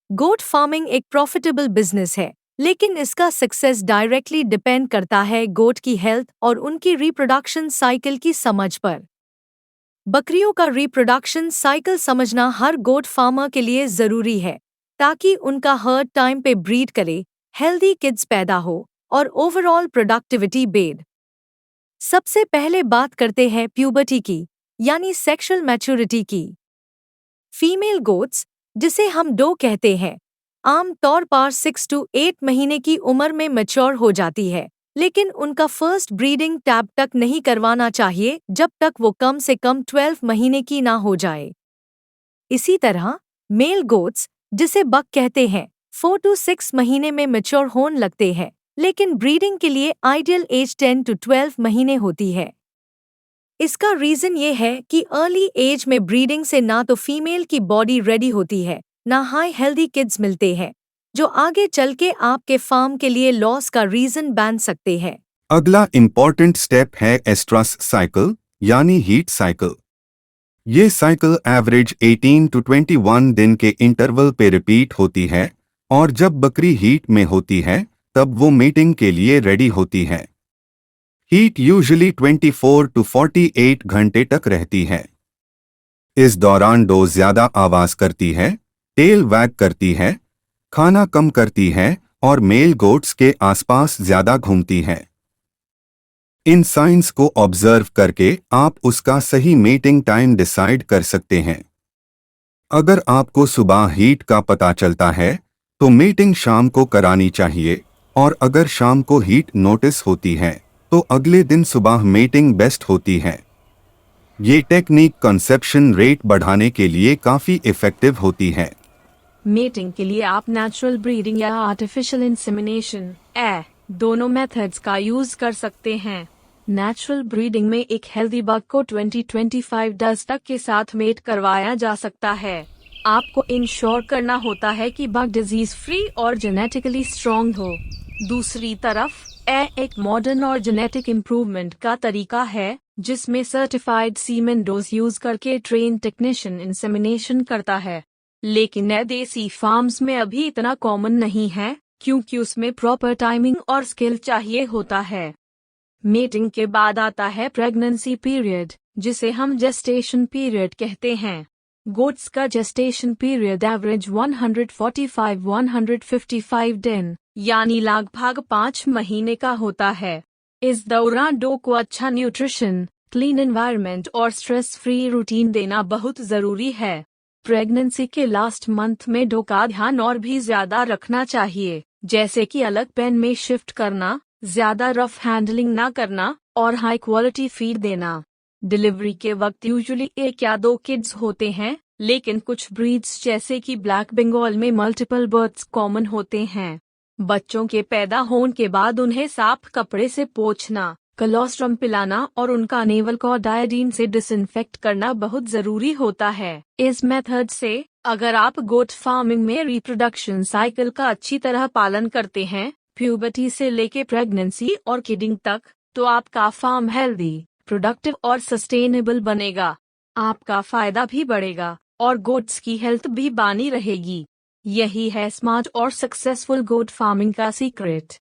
गोट farming एक profitable business है, लेकिन इसका सक्सेस डायरेक्टली डिपेंड करता है गोट की हेल्थ और उनकी रिप्रोडक्शन साइकिल की समझ पर। बकरियों का रिप्रोडक्शन साइकिल समझना हर गोट फार्मर के लिए जरूरी है, ताकि उनका हर्ड टाइम पे ब्रीड करे, हेल्दी किड्स पैदा हो और ओवरऑल प्रोडक्टिविटी बेड। सबसे पहले बात करते हैं प्यूबर्टी की, यानी सेक्सुअल मैच्योरिटी की। फीमेल गोट्स, जिसे हम डो कहते हैं, आम तौर पर 6 to 8 महीने की उम्र में मैच्योर हो जाती है, लेकिन उनका फर्स्ट ब्रीडिंग टैब तक नहीं करवाना चाहिए जब तक वो कम से कम 12 महीने की ना हो जाए। इसी तरह मेल गोट्स, जिसे बक कहते हैं, 4 to 6 महीने में मैच्योर होने लगते हैं, लेकिन ब्रीडिंग के लिए आइडियल एज 10 to 12 महीने होती है। इसका रीजन ये है कि अर्ली एज में ब्रीडिंग से ना तो फीमेल की बॉडी रेडी होती है, ना हाई हेल्दी किड्स मिलते हैं, जो आगे चल के आपके फार्म के लिए लॉस का रीजन बन सकते हैं। अगला इम्पॉर्टेंट स्टेप है एस्ट्रस साइकिल, यानी हीट साइकिल। ये साइकिल एवरेज 18 to 21 दिन के इंटरवल पे रिपीट होती है, और जब बकरी हीट में होती है तब वो मीटिंग के लिए रेडी होती है। हीट यूजुअली 24 to 48 घंटे तक रहती है। इस दौरान डो ज्यादा आवाज करती है, टेल वैग करती है, खाना कम करती है और मेल गोट्स के आसपास ज्यादा घूमती है। इन साइंस को ऑब्जर्व करके आप उसका सही मीटिंग टाइम डिसाइड कर सकते हैं। अगर आपको सुबह हीट का पता चलता है तो मीटिंग शाम को करानी चाहिए, और अगर शाम को हीट नोटिस होती है तो अगले दिन सुबह मीटिंग बेस्ट होती है। ये टेक्निक कंसेप्शन रेट बढ़ाने के लिए काफी इफेक्टिव होती है। मेटिंग के लिए आप नेचुरल ब्रीडिंग या आर्टिफिशियल इंसेमिनेशन दोनों मेथड्स का यूज कर सकते हैं। नेचुरल ब्रीडिंग में एक हेल्दी बग को 20-25 डज तक के साथ मेट करवाया जा सकता है। आपको इंश्योर करना होता है कि बग डिजीज फ्री और जेनेटिकली स्ट्रॉन्ग हो। दूसरी तरफ एक मॉडर्न और जेनेटिक इम्प्रूवमेंट का तरीका है, जिसमें सर्टिफाइड सीमेन डोज यूज करके ट्रेन टेक्नीशियन इंसेमिनेशन करता है, लेकिन देसी फार्म्स में अभी इतना कॉमन नहीं है, क्योंकि उसमें प्रॉपर टाइमिंग और स्किल चाहिए होता है। मेटिंग के बाद आता है प्रेगनेंसी पीरियड, जिसे हम जेस्टेशन पीरियड कहते हैं। गोट्स का जेस्टेशन पीरियड एवरेज 145-155 दिन, यानी लगभग 5 महीने का होता है। इस दौरान डो को अच्छा न्यूट्रिशन, क्लीन एनवायरनमेंट और स्ट्रेस फ्री रूटीन देना बहुत जरूरी है। प्रेगनेंसी के लास्ट मंथ में डो का ध्यान और भी ज्यादा रखना चाहिए, जैसे कि अलग पेन में शिफ्ट करना, ज्यादा रफ हैंडलिंग ना करना और हाई क्वालिटी फीड देना। डिलीवरी के वक्त यूजुअली 1 या 2 किड्स होते हैं, लेकिन कुछ ब्रीड्स जैसे कि ब्लैक बंगाल में मल्टीपल बर्थ्स कॉमन होते हैं। बच्चों के पैदा होने के बाद उन्हें साफ कपड़े से पोंछना, कोलोस्ट्रम पिलाना और उनका नेवल को डायोडीन से डिसइंफेक्ट करना बहुत जरूरी होता है। इस मेथड से अगर आप गोट फार्मिंग में रिप्रोडक्शन साइकिल का अच्छी तरह पालन करते हैं, प्यूबर्टी से लेके प्रेगनेंसी और किडिंग तक, तो आपका फार्म हेल्दी, प्रोडक्टिव और सस्टेनेबल बनेगा। आपका फायदा भी बढ़ेगा और गोट्स की हेल्थ भी बनी रहेगी। यही है स्मार्ट और सक्सेसफुल गोट फार्मिंग का सीक्रेट।